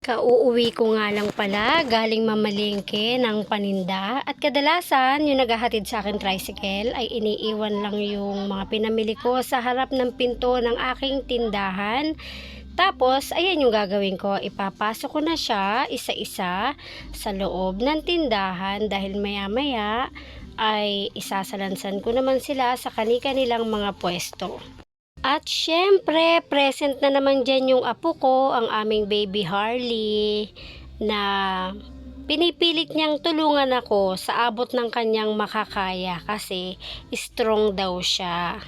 Kauuwi ko nga lang pala, galing mamalengke ng paninda at kadalasan yung naghahatid sa akin tricycle ay iniiwan lang yung mga pinamili ko sa harap ng pinto ng aking tindahan. Tapos, ayan yung gagawin ko, ipapasok ko na siya isa-isa sa loob ng tindahan dahil maya-maya ay isasalansan ko naman sila sa kani-kanilang mga pwesto. At syempre, present na naman dyan yung apo ko, ang aming baby Harley, na pinipilit niyang tulungan ako sa abot ng kanyang makakaya kasi strong daw siya.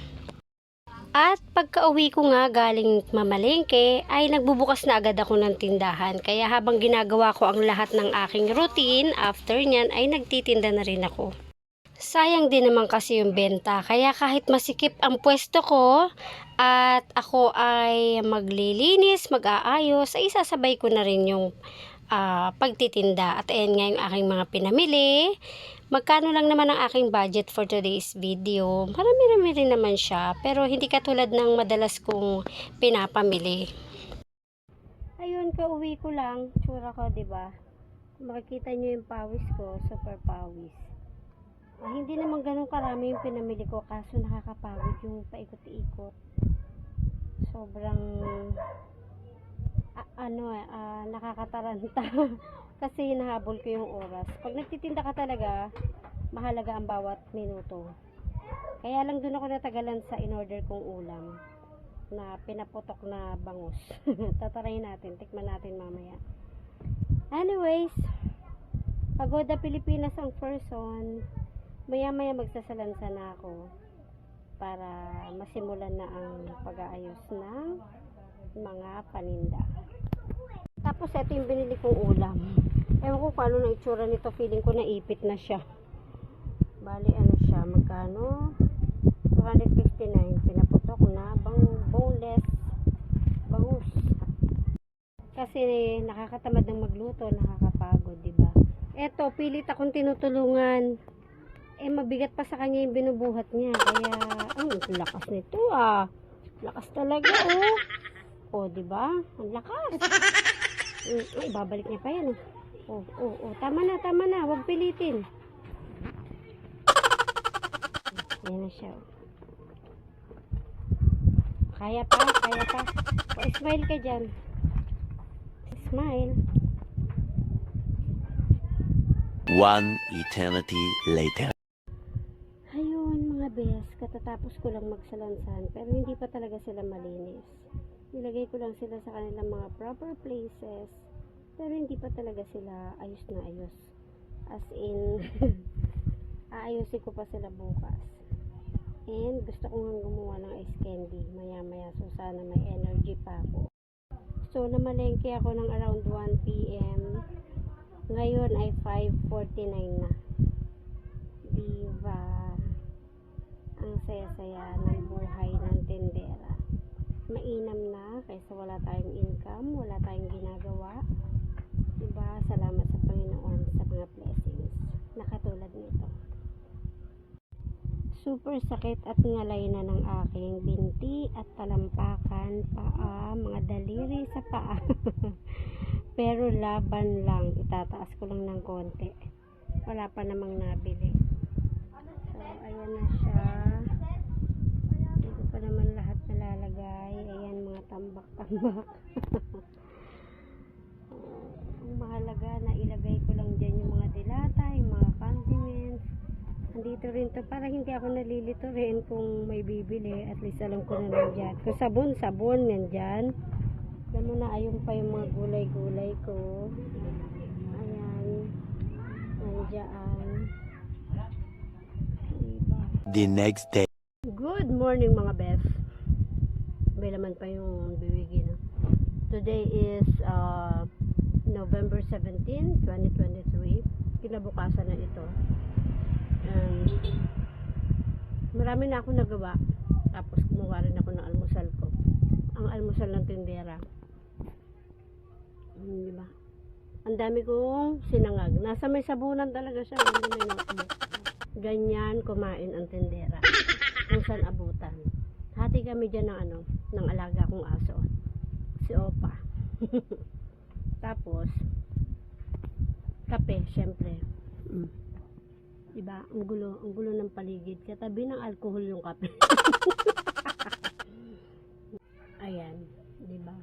At pagka-uwi ko nga galing mamalengke ay nagbubukas na agad ako ng tindahan. Kaya habang ginagawa ko ang lahat ng aking routine, after nyan ay nagtitinda na rin ako. Sayang din naman kasi yung benta, kaya kahit masikip ang pwesto ko at ako ay maglilinis, mag-aayos, ay isasabay ko na rin yung pagtitinda. At ayan nga yung aking mga pinamili. Magkano lang naman ang aking budget for today's video? Marami-rami rin naman siya, pero hindi katulad ng madalas kong pinapamili. Ayun, kauwi ko lang, tsura ko, 'di ba? Makikita niyo yung pawis ko, super pawis. Hindi naman ganun karami yung pinamili ko, kaso nakakapagod yung paikot-ikot. Sobrang nakakataranta kasi hinahabol ko yung oras. Pag nagtitinda ka talaga, mahalaga ang bawat minuto. Kaya lang dun ako natagalan sa in-order kong ulam na pinaputok na bangus. Tatarayin natin, tikman natin mamaya. Anyways, Pagoda Pilipinas ang person. Maya-maya magsasalansa na ako para masimulan na ang pag-aayos ng mga paninda. Tapos ito yung binili kong ulam. Ewan ko kung ano na itsura nito. Feeling ko naipit na siya. Bali ano siya, magkano? 259. Pinaputok na boneless bangus. Kasi nakakatamad ng magluto, nakakapagod, diba? Eto, pilit akong tinutulungan. Mabigat pa sa kanya yung binubuhat niya. Kaya, ang lakas nito Lakas talaga, diba? Ang lakas. Babalik niya pa yan, Tama na. Huwag pilitin. Ayan na siya, Kaya pa. Smile ka dyan. Smile. One eternity later. Bes, katatapos ko lang magsalansan pero hindi pa talaga sila malinis. Nilagay ko lang sila sa kanilang mga proper places pero hindi pa talaga sila ayos na ayos. As in, aayusin ko pa sila bukas. And gusto ko nga gumawa ng ice candy maya-maya, so sana may energy pa ako. So namalengke ako ng around 1 PM. Ngayon ay 5:49 na. Diba? Ang saya-saya ng buhay ng tindera. Mainam na kaysa wala tayong income, wala tayong ginagawa. Diba? Salamat sa Panginoon sa mga blessings na katulad nito. Super sakit at ngalay na ng aking binti at talampakan, paa, mga daliri sa paa. Pero laban lang, itataas ko lang ng konti. Wala pa namang nabili. So, ayan na siya. Hindi ko pa naman lahat nalalagay. Ayan, mga tambak-tambak. Ang mahalaga na ilagay ko lang dyan yung mga dilata, yung mga condiments. Andito rin to para hindi ako nalilito rin kung may bibili. At least alam ko na nandyan. Kung sabon, nandyan. Alam mo na, ayun pa yung mga gulay-gulay ko. Ayan. Nandyan. The next day. Good morning mga best. May laman pa yung bibigyan. Today is November 17, 2023. Kinabukasan na ito. Marami na ako nagawa. Tapos kumuha rin ako ng almusal ko. Ang almusal ng tindera. Diba? Ang dami kong sinangag. Nasa may sabunan talaga siya. Hindi may notebook. Ganyan kumain ang tindera. Kung saan abutan. Hati kami dyan ng ng alaga kong aso. Si Opa. Tapos, kape, syempre. Diba? Ang gulo ng paligid. Katabi ng alcohol yung kape. Ayan, diba?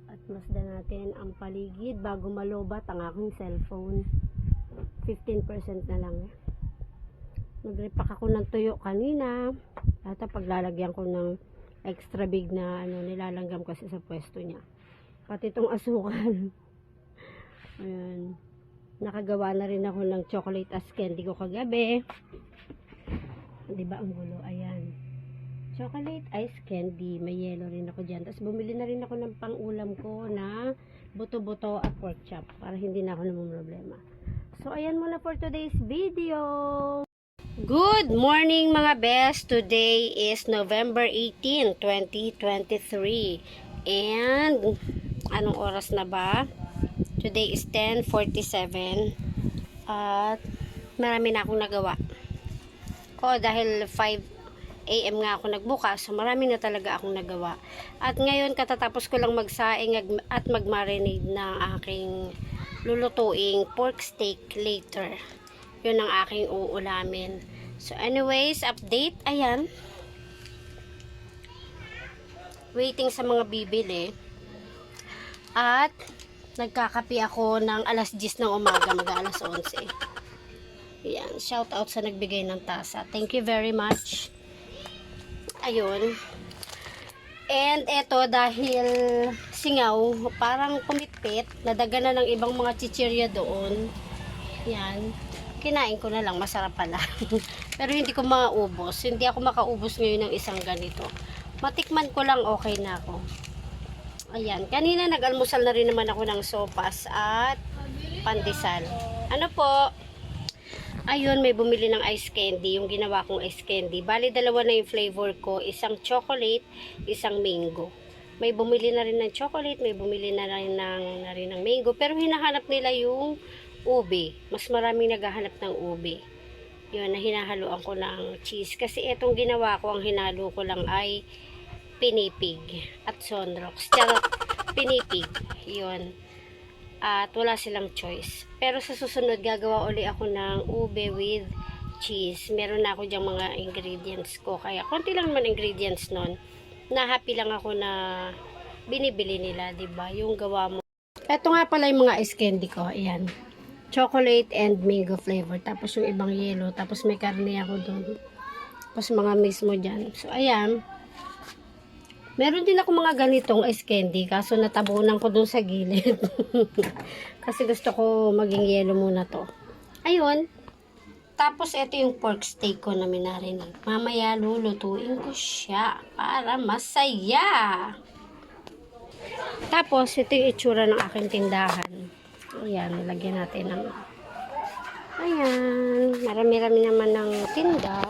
At masdan natin ang paligid bago malobat ang aking cellphone. 15% na lang. Nagrepack ako ng tuyo kanina. At paglalagyan ko ng extra big na nilalanggam kasi sa pwesto niya. Pati itong asukal. Ayan. Nakagawa na rin ako ng chocolate as candy ko kagabi. Diba ang gulo? Ayan. Chocolate ice candy. May yellow rin ako dyan. Tapos bumili na rin ako ng pang-ulam ko na buto-buto at pork chop. Para hindi na ako namang problema. So, ayan muna for today's video. Good morning mga best. Today is November 18, 2023. And, anong oras na ba? Today is 10:47 at marami na akong nagawa. Dahil 5 AM nga ako nagbukas, so marami na talaga akong nagawa. At ngayon katatapos ko lang magsaing at magmarinate ng aking lulutuing pork steak later. Yun ang aking uulamin. So anyways, update, ayan. Waiting sa mga bibili. At nagkakape ako ng alas 10 ng umaga, mag-alas 11. Ayan, shout out sa nagbigay ng tasa. Thank you very much. Ayun. And eto, dahil singaw, parang kumipit, nadaga na ng ibang mga chichirya doon. Yan. Kinain ko na lang, masarap pala. Pero hindi ko maubos. Hindi ako makaubos ngayon ng isang ganito. Matikman ko lang, okay na ako. Ayan, kanina nag-almusal na rin naman ako ng sopas at pandesal. Ano po? Ayun, may bumili ng ice candy, yung ginawa kong ice candy. Bali, dalawa na yung flavor ko, isang chocolate, isang mango. May bumili na rin ng chocolate, may bumili na rin ng mango, pero hinahanap nila yung ube. Mas maraming naghahanap ng ube. Yun, na hinahaluan ko ng cheese. Kasi itong ginawa ko, ang hinalo ko lang ay pinipig at sunrocks. Charot, pinipig. Yun. At wala silang choice. Pero sa susunod, gagawa uli ako ng ube with cheese. Meron na ako dyang mga ingredients ko. Kaya, konti lang naman ingredients nun. Na-happy lang ako na binibili nila, diba? Yung gawa mo. Ito nga pala yung mga ice candy ko. Ayan. Chocolate and mango flavor. Tapos yung ibang yellow. Tapos may karne ako doon. Tapos mga mismo dyan. So, ayan. Meron din ako mga ganitong ice candy, kaso natabunan ko dun sa gilid. Kasi gusto ko maging yellow muna to. Ayun. Tapos ito yung pork steak ko na minarinate. Mamaya lulutuin ko siya para masaya. Tapos ito yung itsura ng aking tindahan. Ayan, lagyan natin ng... Ayan, marami-rami naman ng tinda.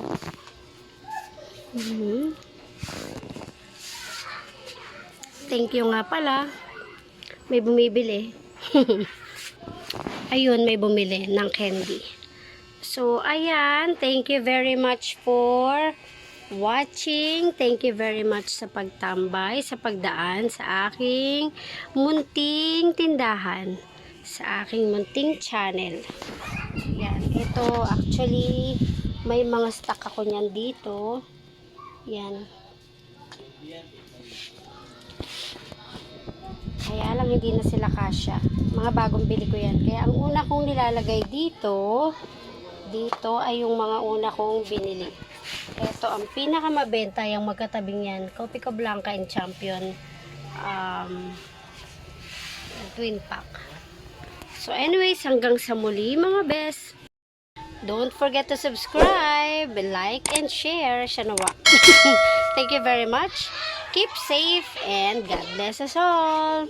Thank you nga pala. May bumibili. Ayun, may bumili ng candy. So, ayan. Thank you very much for watching. Thank you very much sa pagtambay, sa pagdaan sa aking munting tindahan. Sa aking munting channel. Yan. Ito, actually, may mga stock ako niyan dito. Yan. Kaya lang hindi na sila kasya. Mga bagong bili ko yan. Kaya ang una kong nilalagay dito ay yung mga una kong binili. Ito ang pinakamabenta, yung magkatabing yan. Copico Blanca and Champion twin pack. So anyways, hanggang sa muli mga best. Don't forget to subscribe, like, and share. Shanawa. Thank you very much. Keep safe and God bless us all.